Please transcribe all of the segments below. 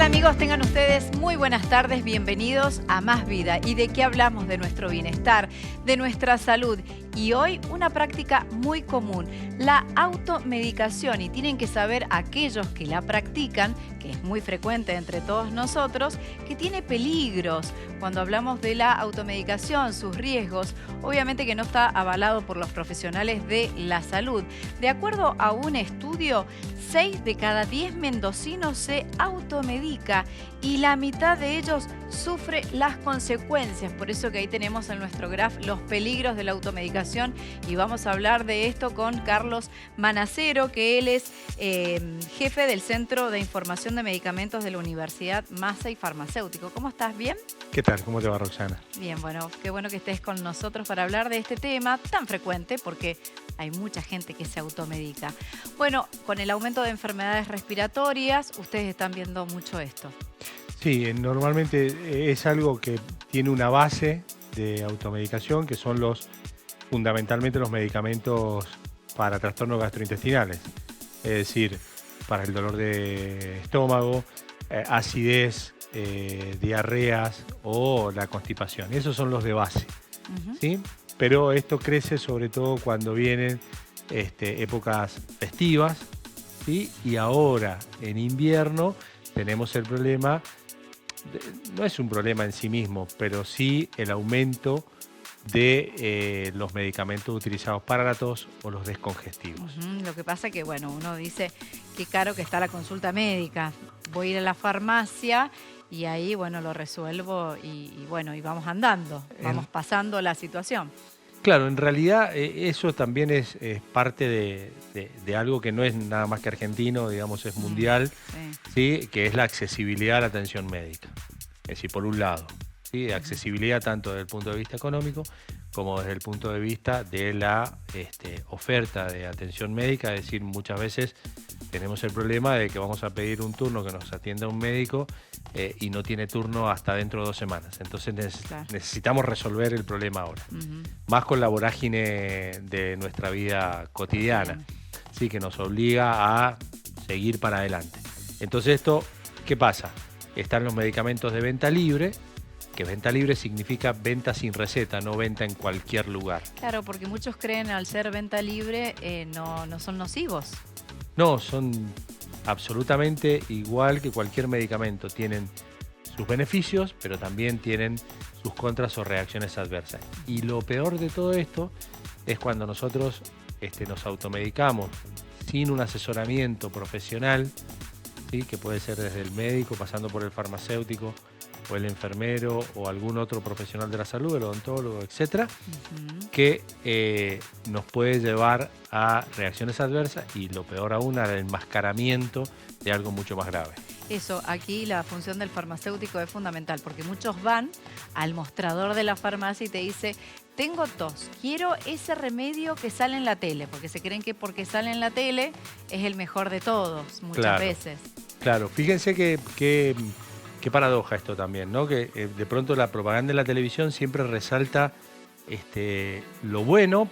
tal amigos? Tengan ustedes muy buenas tardes, bienvenidos a Más Vida. ¿Y de qué hablamos? De nuestro bienestar, de nuestra salud. Y hoy una práctica muy común, la automedicación. Y tienen que saber aquellos que la practican, que es muy frecuente entre todos nosotros, que tiene peligros. Cuando hablamos de la automedicación, sus riesgos, obviamente que no está avalado por los profesionales de la salud. De acuerdo a un estudio, 6 de cada 10 mendocinos se automedica y la mitad de ellos sufre las consecuencias. Por eso que ahí tenemos en nuestro graph los peligros de la automedicación y vamos a hablar de esto con Carlos Manacero, que él es jefe del Centro de Información de Medicamentos de la Universidad Massa y Farmacéutico. ¿Cómo estás? ¿Bien? ¿Qué tal? ¿Cómo te va, Roxana? Bien, bueno, qué bueno que estés con nosotros para hablar de este tema tan frecuente porque hay mucha gente que se automedica. Bueno, con el aumento de enfermedades respiratorias, ustedes están viendo mucho esto. Sí, normalmente es algo que tiene una base de automedicación, que son fundamentalmente los medicamentos para trastornos gastrointestinales. Es decir, para el dolor de estómago, acidez, diarreas o la constipación. Esos son los de base, ¿sí? Pero esto crece sobre todo cuando vienen épocas festivas, ¿sí? Y ahora, en invierno, tenemos el problema, no es un problema en sí mismo, pero sí el aumento de los medicamentos utilizados para la tos o los descongestivos. Lo que pasa es que, bueno, uno dice qué caro que está la consulta médica. Voy a ir a la farmacia y ahí, bueno, lo resuelvo y bueno, y vamos andando, vamos pasando la situación. Claro, en realidad eso también es parte de algo que no es nada más que argentino, digamos, es mundial, ¿sí? Que es la accesibilidad a la atención médica. Es decir, por un lado, ¿sí? Accesibilidad tanto desde el punto de vista económico como desde el punto de vista de la oferta de atención médica. Es decir, muchas veces tenemos el problema de que vamos a pedir un turno que nos atienda un médico y no tiene turno hasta dentro de 2 semanas. Entonces necesitamos resolver el problema ahora. Más con la vorágine de nuestra vida cotidiana, ¿sí? Que nos obliga a seguir para adelante. Entonces esto, ¿qué pasa? Están los medicamentos de venta libre, que venta libre significa venta sin receta, no venta en cualquier lugar. Claro, porque muchos creen al ser venta libre no son nocivos. No, son absolutamente igual que cualquier medicamento. Tienen sus beneficios, pero también tienen sus contras o reacciones adversas. Y lo peor de todo esto es cuando nosotros nos automedicamos sin un asesoramiento profesional, ¿sí? Que puede ser desde el médico, pasando por el farmacéutico, o el enfermero, o algún otro profesional de la salud, el odontólogo, etcétera, que nos puede llevar a reacciones adversas y, lo peor aún, al enmascaramiento de algo mucho más grave. Eso, aquí la función del farmacéutico es fundamental, porque muchos van al mostrador de la farmacia y te dice, tengo tos, quiero ese remedio que sale en la tele, porque se creen que porque sale en la tele es el mejor de todos, muchas veces. Claro, fíjense que qué paradoja esto también, ¿no? Que de pronto la propaganda en la televisión siempre resalta lo bueno,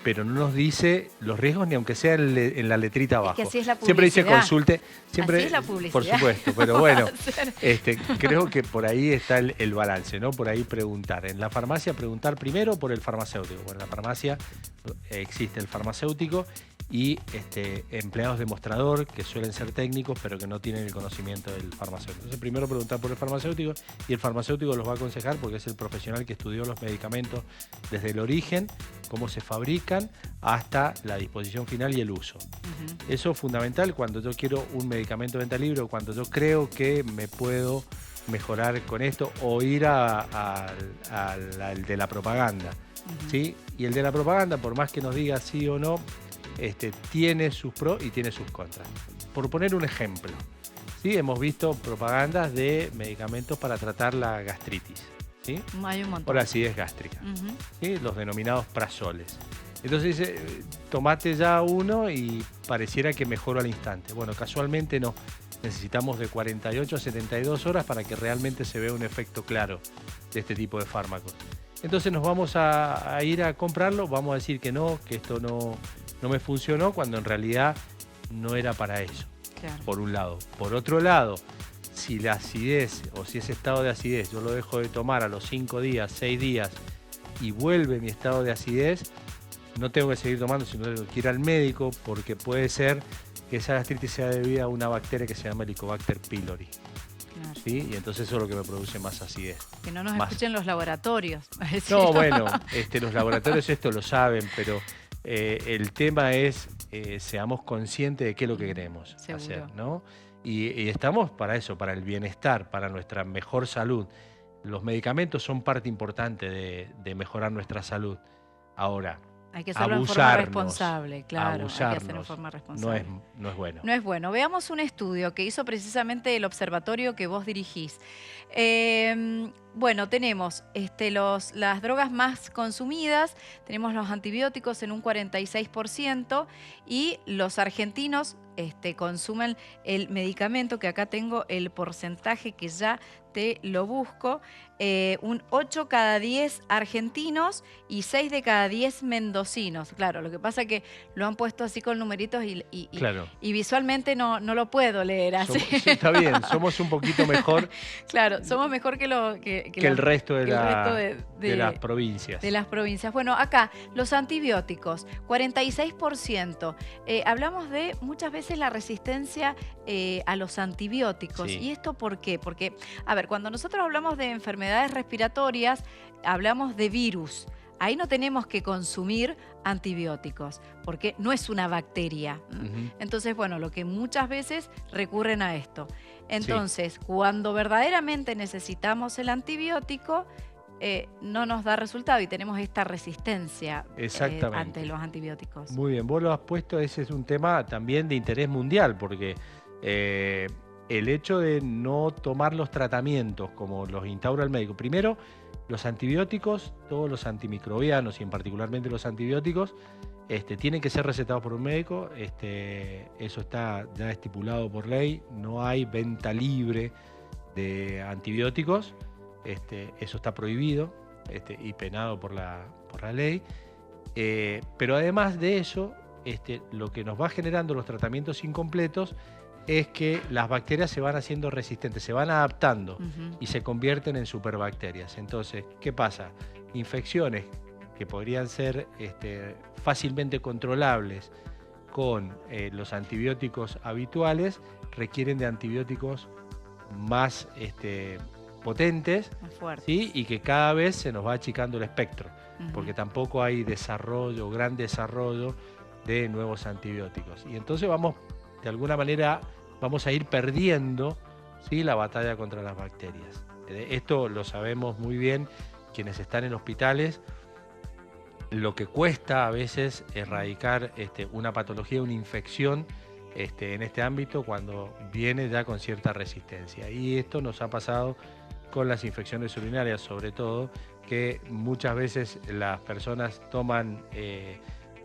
pero no nos dice los riesgos ni aunque sea en la letrita abajo. Es que así es la publicidad. Siempre dice consulte. Siempre, así es la publicidad. Por supuesto, pero bueno, creo que por ahí está el balance, ¿no? Por ahí preguntar. En la farmacia preguntar primero por el farmacéutico. Bueno, en la farmacia existe el farmacéutico y empleados de mostrador que suelen ser técnicos pero que no tienen el conocimiento del farmacéutico. Entonces primero preguntar por el farmacéutico y el farmacéutico los va a aconsejar porque es el profesional que estudió los medicamentos desde el origen, cómo se fabrican, hasta la disposición final y el uso. Eso es fundamental cuando yo quiero un medicamento de venta libre o cuando yo creo que me puedo mejorar con esto o ir al de la propaganda. ¿Sí? Y el de la propaganda, por más que nos diga sí o no, tiene sus pros y tiene sus contras. Por poner un ejemplo, ¿sí? Hemos visto propagandas de medicamentos para tratar la gastritis, ¿sí? Hay un montón. O la acidez gástrica, ¿sí? Los denominados prazoles. Entonces dice, tomate ya uno y pareciera que mejoró al instante. Bueno, casualmente no. Necesitamos de 48 a 72 horas para que realmente se vea un efecto claro de este tipo de fármacos. Entonces nos vamos a ir a comprarlo, vamos a decir que no, que esto no me funcionó, cuando en realidad no era para eso. Claro. Por un lado. Por otro lado, si la acidez o si ese estado de acidez yo lo dejo de tomar a los 5 días, 6 días y vuelve mi estado de acidez, no tengo que seguir tomando, sino tengo que ir al médico, porque puede ser que esa gastritis sea debida a una bacteria que se llama Helicobacter pylori. Claro. ¿Sí? Y entonces eso es lo que me produce más acidez. Que no nos escuchen los laboratorios. No, bueno, los laboratorios esto lo saben, pero el tema es seamos conscientes de qué es lo que queremos hacer, ¿no? Y estamos para eso, para el bienestar, para nuestra mejor salud. Los medicamentos son parte importante de mejorar nuestra salud. Ahora, hay que hacerlo en forma responsable, claro. Hay que hacerlo en forma responsable. No es bueno. No es bueno. Veamos un estudio que hizo precisamente el observatorio que vos dirigís. Bueno, tenemos las drogas más consumidas, tenemos los antibióticos en un 46% y los argentinos consumen el medicamento, que acá tengo el porcentaje que ya te lo busco, un 8 cada 10 argentinos y 6 de cada 10 mendocinos. Claro, lo que pasa es que lo han puesto así con numeritos y visualmente no lo puedo leer así. Está bien, somos un poquito mejor. Claro, somos mejor que el resto de las provincias. De las provincias. Bueno, acá, los antibióticos, 46%. Hablamos de muchas veces la resistencia a los antibióticos. Sí. ¿Y esto por qué? Porque, a ver, cuando nosotros hablamos de enfermedades respiratorias, hablamos de virus. Ahí no tenemos que consumir antibióticos, porque no es una bacteria. Entonces, bueno, lo que muchas veces recurren a esto. Entonces, cuando verdaderamente necesitamos el antibiótico, no nos da resultado y tenemos esta resistencia ante los antibióticos. Muy bien, vos lo has puesto, ese es un tema también de interés mundial, porque el hecho de no tomar los tratamientos como los instaura el médico, primero, los antibióticos, todos los antimicrobianos y en particularmente los antibióticos, tienen que ser recetados por un médico, eso está ya estipulado por ley, no hay venta libre de antibióticos, eso está prohibido y penado por la ley, pero además de eso, lo que nos va generando los tratamientos incompletos es que las bacterias se van haciendo resistentes, se van adaptando y se convierten en superbacterias. Entonces, ¿qué pasa? Infecciones que podrían ser fácilmente controlables con los antibióticos habituales requieren de antibióticos más potentes, más fuertes, ¿sí? Y que cada vez se nos va achicando el espectro, porque tampoco hay gran desarrollo de nuevos antibióticos. Y entonces de alguna manera, vamos a ir perdiendo, ¿sí?, la batalla contra las bacterias. Esto lo sabemos muy bien quienes están en hospitales, lo que cuesta a veces erradicar una patología, una infección en este ámbito cuando viene ya con cierta resistencia. Y esto nos ha pasado con las infecciones urinarias, sobre todo, que muchas veces las personas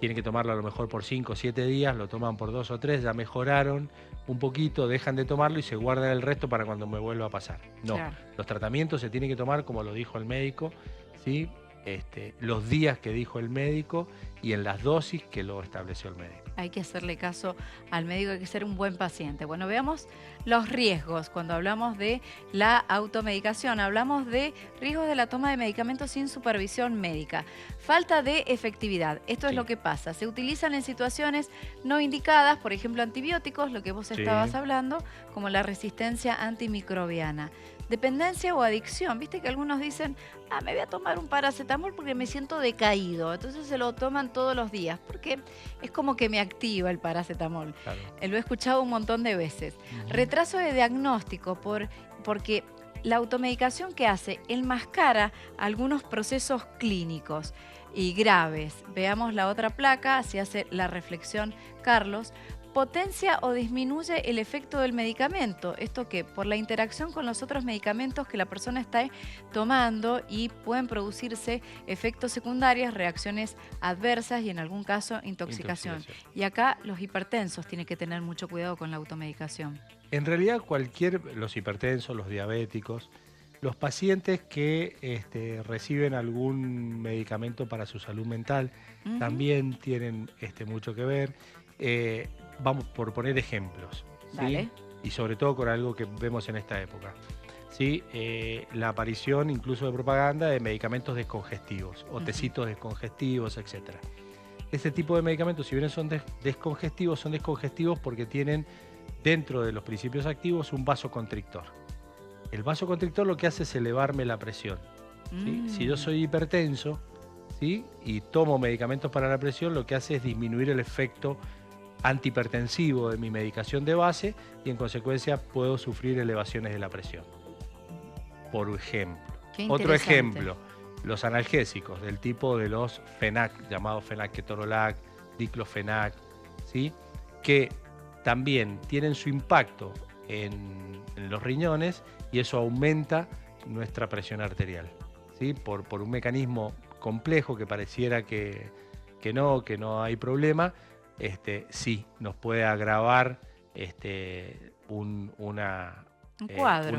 tienen que tomarlo a lo mejor por 5 o 7 días, lo toman por 2 o 3, ya mejoraron un poquito, dejan de tomarlo y se guardan el resto para cuando me vuelva a pasar. No, claro. Los tratamientos se tienen que tomar como lo dijo el médico, ¿sí? Los días que dijo el médico y en las dosis que lo estableció el médico. Hay que hacerle caso al médico, hay que ser un buen paciente. Bueno, veamos los riesgos. Cuando hablamos de la automedicación, hablamos de riesgos de la toma de medicamentos sin supervisión médica. Falta de efectividad. Esto es lo que pasa. Se utilizan en situaciones no indicadas, por ejemplo, antibióticos, lo que vos estabas hablando, como la resistencia antimicrobiana. Dependencia o adicción. Viste que algunos dicen, me voy a tomar un paracetamol porque me siento decaído. Entonces se lo toman todos los días porque es como que me activa el paracetamol. Claro. Lo he escuchado un montón de veces. Retraso de diagnóstico porque la automedicación que hace enmascara algunos procesos clínicos y graves. Veamos la otra placa, así hace la reflexión Carlos. Potencia o disminuye el efecto del medicamento. Esto que por la interacción con los otros medicamentos que la persona está tomando y pueden producirse efectos secundarios, reacciones adversas y en algún caso intoxicación. Y acá los hipertensos tienen que tener mucho cuidado con la automedicación. En realidad los hipertensos, los diabéticos, los pacientes que reciben algún medicamento para su salud mental también tienen mucho que ver. Vamos por poner ejemplos, ¿sí? y sobre todo con algo que vemos en esta época. ¿Sí? La aparición incluso de propaganda de medicamentos descongestivos o tecitos descongestivos, etc. Este tipo de medicamentos, si bien son descongestivos porque tienen dentro de los principios activos un vasoconstrictor. El vasoconstrictor lo que hace es elevarme la presión. ¿Sí? Si yo soy hipertenso, ¿sí?, y tomo medicamentos para la presión, lo que hace es disminuir el efecto antihipertensivo de mi medicación de base y en consecuencia puedo sufrir elevaciones de la presión. Por ejemplo. Otro ejemplo, los analgésicos del tipo de los FENAC, llamados FENAC-ketorolac, diclofenac, ¿sí?, que también tienen su impacto en los riñones y eso aumenta nuestra presión arterial, ¿sí? Por un mecanismo complejo que pareciera que no hay problema, sí, nos puede agravar una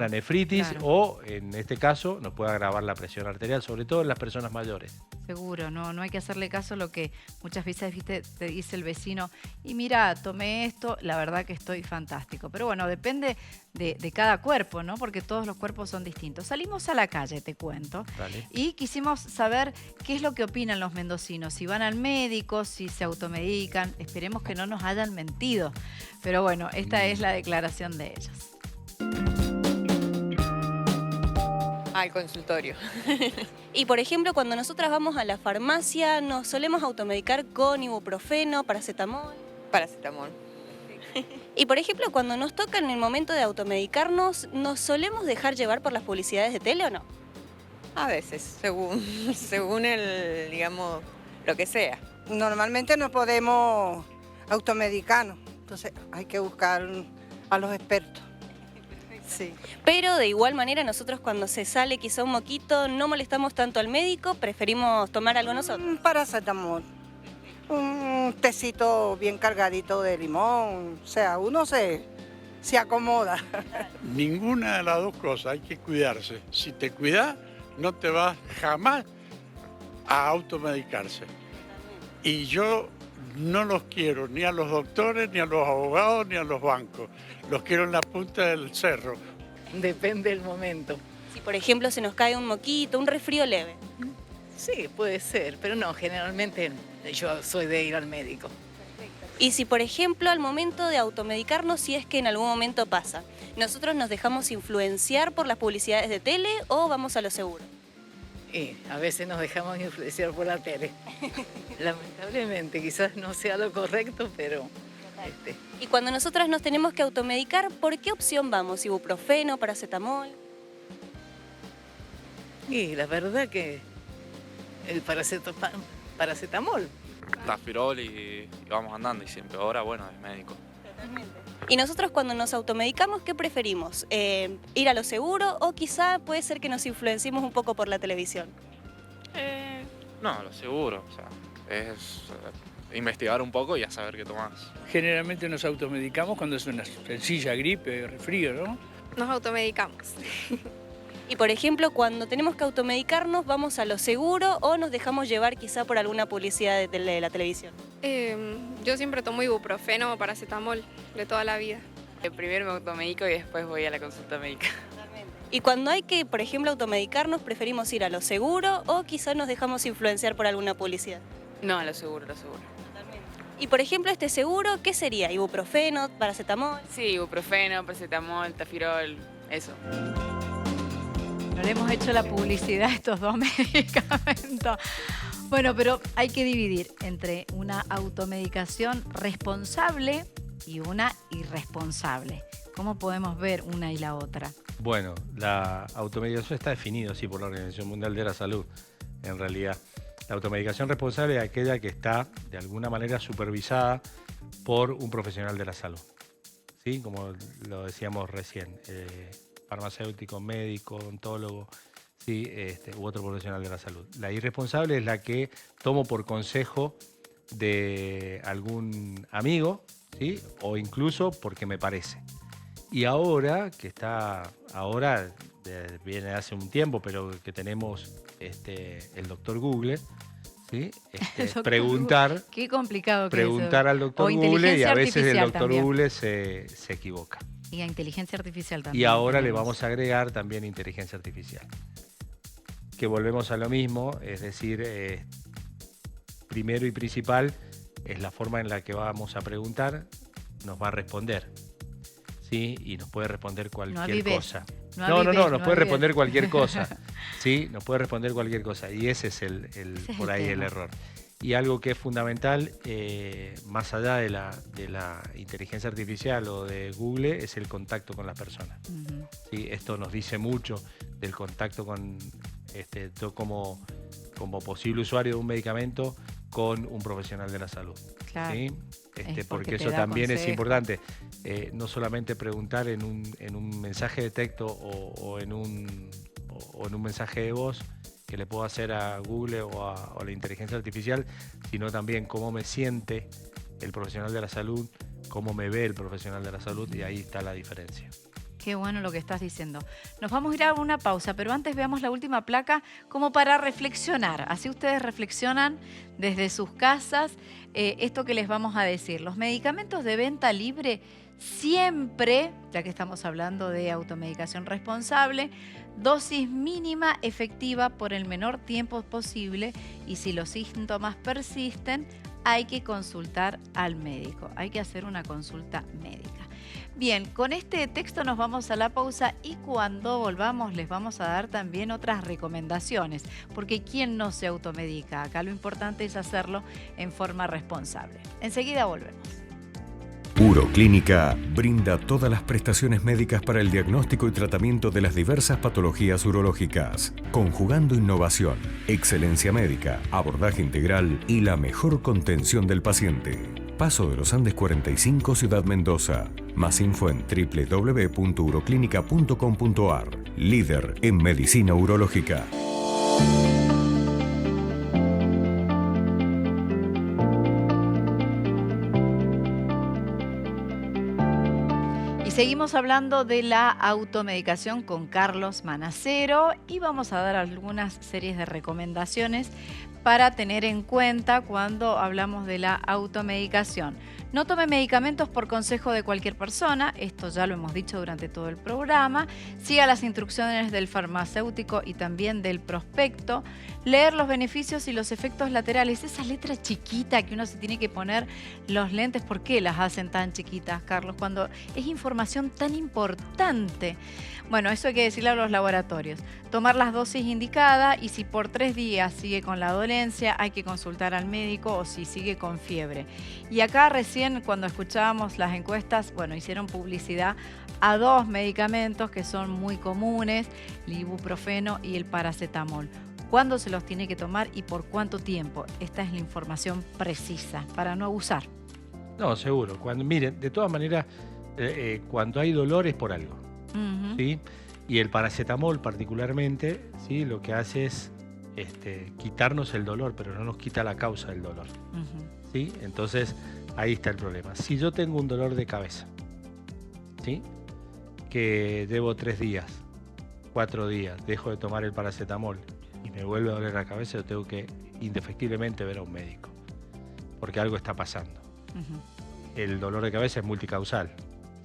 nefritis, claro, o en este caso nos puede agravar la presión arterial, sobre todo en las personas mayores. Seguro, no hay que hacerle caso a lo que muchas veces, viste, te dice el vecino, y mira, tomé esto, la verdad que estoy fantástico. Pero bueno, depende de cada cuerpo, ¿no? Porque todos los cuerpos son distintos. Salimos a la calle, te cuento, Dale. Y quisimos saber qué es lo que opinan los mendocinos, si van al médico, si se automedican. Esperemos que no nos hayan mentido. Pero bueno, esta es la declaración de ellos. Al consultorio. Y por ejemplo, cuando nosotras vamos a la farmacia, ¿nos solemos automedicar con ibuprofeno, paracetamol? Paracetamol. Y por ejemplo, cuando nos toca en el momento de automedicarnos, ¿nos solemos dejar llevar por las publicidades de tele o no? A veces, según el, digamos, lo que sea. Normalmente no podemos automedicarnos, entonces hay que buscar a los expertos. Sí. Pero de igual manera nosotros cuando se sale quizá un moquito no molestamos tanto al médico, preferimos tomar algo nosotros. Un paracetamol, un tecito bien cargadito de limón, o sea, uno se acomoda. Ninguna de las dos cosas, hay que cuidarse. Si te cuidas, no te vas jamás a automedicarse. Y yo no los quiero ni a los doctores, ni a los abogados, ni a los bancos. Los quiero en la punta del cerro. Depende del momento. Si por ejemplo se nos cae un moquito, un resfrío leve. Sí, puede ser, pero no, generalmente yo soy de ir al médico. Y si por ejemplo al momento de automedicarnos, si es que en algún momento pasa, ¿nosotros nos dejamos influenciar por las publicidades de tele o vamos a lo seguro? Y a veces nos dejamos influenciar por la tele. Lamentablemente, quizás no sea lo correcto, pero... Y cuando nosotras nos tenemos que automedicar, ¿por qué opción vamos? ¿Ibuprofeno, paracetamol? Y la verdad que el paracetamol. Tafirol y vamos andando y siempre. Ahora, bueno, es médico. Totalmente. Y nosotros cuando nos automedicamos, ¿qué preferimos? ¿Ir a lo seguro o quizá puede ser que nos influenciemos un poco por la televisión? No, lo seguro. O sea, es investigar un poco y a saber qué tomás. Generalmente nos automedicamos cuando es una sencilla gripe, resfrío, ¿no? Nos automedicamos. Y por ejemplo, cuando tenemos que automedicarnos, ¿vamos a lo seguro o nos dejamos llevar quizá por alguna publicidad de la televisión? Yo siempre tomo ibuprofeno o paracetamol de toda la vida. Primero me automedico y después voy a la consulta médica. Y cuando hay que, por ejemplo, automedicarnos, ¿preferimos ir a lo seguro o quizá nos dejamos influenciar por alguna publicidad? No, lo seguro, lo seguro. Y por ejemplo, este seguro, ¿qué sería? ¿Ibuprofeno, paracetamol? Sí, ibuprofeno, paracetamol, tafirol, eso. No le hemos hecho la publicidad a estos dos medicamentos. Bueno, pero hay que dividir entre una automedicación responsable y una irresponsable. ¿Cómo podemos ver una y la otra? Bueno, la automedicación está definida, sí, por la Organización Mundial de la Salud, en realidad. La automedicación responsable es aquella que está, de alguna manera, supervisada por un profesional de la salud. ¿Sí? Como lo decíamos recién, farmacéutico, médico, odontólogo, ¿sí? U otro profesional de la salud. La irresponsable es la que tomo por consejo de algún amigo, ¿sí? O incluso porque me parece. Y ahora, viene hace un tiempo, pero que tenemos el doctor Google, ¿sí? Preguntar, Google. Qué complicado que preguntar es. al doctor Google y a veces el doctor Google se equivoca. Y a inteligencia artificial también. Y ahora le vamos a agregar también inteligencia artificial. Que volvemos a lo mismo, es decir, primero y principal es la forma en la que vamos a preguntar, nos va a responder, ¿sí? Y nos puede responder cualquier cosa. Nos puede responder cualquier cosa, ¿sí? Nos puede responder cualquier cosa. Y ese es por ahí el error. Y algo que es fundamental, más allá de la inteligencia artificial o de Google, es el contacto con las personas. ¿Sí? Esto nos dice mucho del contacto con, como posible usuario de un medicamento con un profesional de la salud. Claro. ¿Sí? Porque eso también es importante. No solamente preguntar en un mensaje de texto o en un mensaje de voz que le puedo hacer a Google o a la inteligencia artificial, sino también cómo me siente el profesional de la salud, cómo me ve el profesional de la salud, y ahí está la diferencia. Qué bueno lo que estás diciendo. Nos vamos a ir a una pausa, pero antes veamos la última placa como para reflexionar. Así ustedes reflexionan desde sus casas esto que les vamos a decir. Los medicamentos de venta libre siempre, ya que estamos hablando de automedicación responsable, dosis mínima efectiva por el menor tiempo posible, y si los síntomas persisten, hay que consultar al médico. Hay que hacer una consulta médica. Bien, con este texto nos vamos a la pausa y cuando volvamos les vamos a dar también otras recomendaciones, porque ¿quién no se automedica? Acá lo importante es hacerlo en forma responsable. Enseguida volvemos. Uroclínica brinda todas las prestaciones médicas para el diagnóstico y tratamiento de las diversas patologías urológicas, conjugando innovación, excelencia médica, abordaje integral y la mejor contención del paciente. Paso de los Andes 45, Ciudad Mendoza. Más info en www.uroclinica.com.ar. Líder en medicina urológica. Seguimos hablando de la automedicación con Carlos Manacero y vamos a dar algunas series de recomendaciones para tener en cuenta cuando hablamos de la automedicación. No tome medicamentos por consejo de cualquier persona, esto ya lo hemos dicho durante todo el programa. Siga las instrucciones del farmacéutico y también del prospecto. Leer los beneficios y los efectos laterales, esa letra chiquita que uno se tiene que poner los lentes. ¿Por qué las hacen tan chiquitas, Carlos, cuando es información tan importante? Bueno, eso hay que decirle a los laboratorios. Tomar las dosis indicadas y si por 3 días sigue con la dolencia, hay que consultar al médico o si sigue con fiebre. Y acá recién cuando escuchábamos las encuestas, bueno, hicieron publicidad a 2 medicamentos que son muy comunes, el ibuprofeno y el paracetamol. ¿Cuándo se los tiene que tomar y por cuánto tiempo? Esta es la información precisa para no abusar. No, seguro. Miren, de todas maneras, cuando hay dolor es por algo. ¿Sí? Y el paracetamol particularmente, ¿sí? Lo que hace es quitarnos el dolor, pero no nos quita la causa del dolor. ¿Sí? Entonces, ahí está el problema. Si yo tengo un dolor de cabeza, ¿sí? Que debo 3 días, 4 días, dejo de tomar el paracetamol y me vuelve a doler la cabeza, yo tengo que indefectiblemente ver a un médico, porque algo está pasando. El dolor de cabeza es multicausal.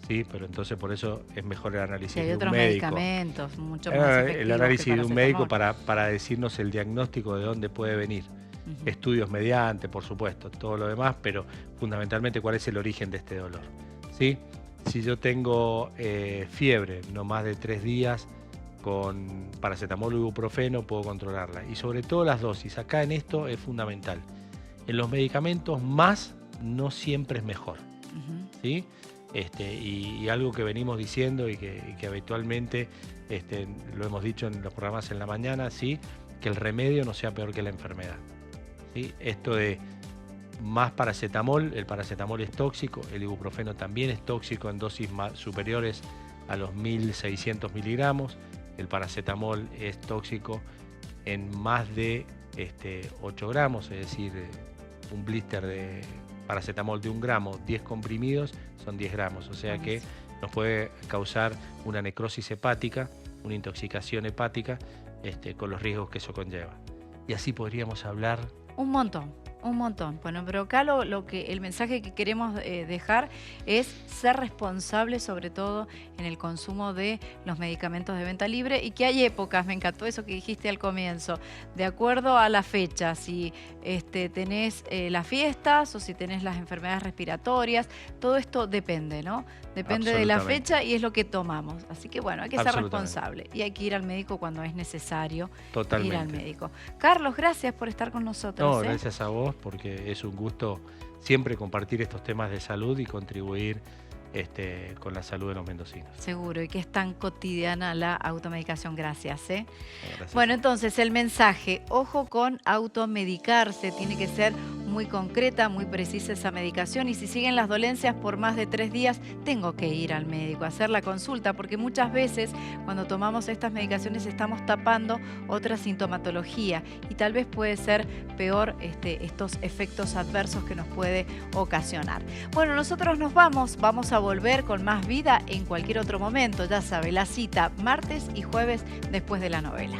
Sí, pero entonces por eso es mejor el análisis de un médico. Hay otros medicamentos mucho más efectivos. El análisis de un médico para decirnos el diagnóstico de dónde puede venir. Estudios mediante, por supuesto, todo lo demás, pero fundamentalmente cuál es el origen de este dolor. ¿Sí? Si yo tengo fiebre, no más de 3 días, con paracetamol o ibuprofeno puedo controlarla. Y sobre todo las dosis, acá en esto es fundamental. En los medicamentos más no siempre es mejor. ¿Sí? Y algo que venimos diciendo y que habitualmente lo hemos dicho en los programas en la mañana, ¿sí? Que el remedio no sea peor que la enfermedad. ¿Sí? Esto de más paracetamol, el paracetamol es tóxico, el ibuprofeno también es tóxico en dosis superiores a los 1600 miligramos, el paracetamol es tóxico en más de 8 gramos, es decir, un blister de paracetamol de 1 gramo, 10 comprimidos son 10 gramos, o sea que nos puede causar una necrosis hepática, una intoxicación hepática, con los riesgos que eso conlleva. Y así podríamos hablar un montón. Un montón. Bueno, pero acá el mensaje que queremos dejar es ser responsables, sobre todo en el consumo de los medicamentos de venta libre, y que hay épocas, me encantó eso que dijiste al comienzo, de acuerdo a la fecha, si tenés las fiestas o si tenés las enfermedades respiratorias, todo esto depende, ¿no? Depende de la fecha y es lo que tomamos. Así que bueno, hay que ser responsable y hay que ir al médico cuando es necesario ir al médico. Carlos, gracias por estar con nosotros. No, gracias a vos, porque es un gusto siempre compartir estos temas de salud y contribuir con la salud de los mendocinos. Seguro, y que es tan cotidiana la automedicación. Gracias. Gracias. Bueno, entonces el mensaje, ojo con automedicarse, tiene que ser muy concreta, muy precisa esa medicación, y si siguen las dolencias por más de 3 días, tengo que ir al médico a hacer la consulta, porque muchas veces cuando tomamos estas medicaciones estamos tapando otra sintomatología y tal vez puede ser peor estos efectos adversos que nos puede ocasionar. Bueno, nosotros nos vamos a volver con Más Vida en cualquier otro momento. Ya sabe, la cita martes y jueves después de la novela.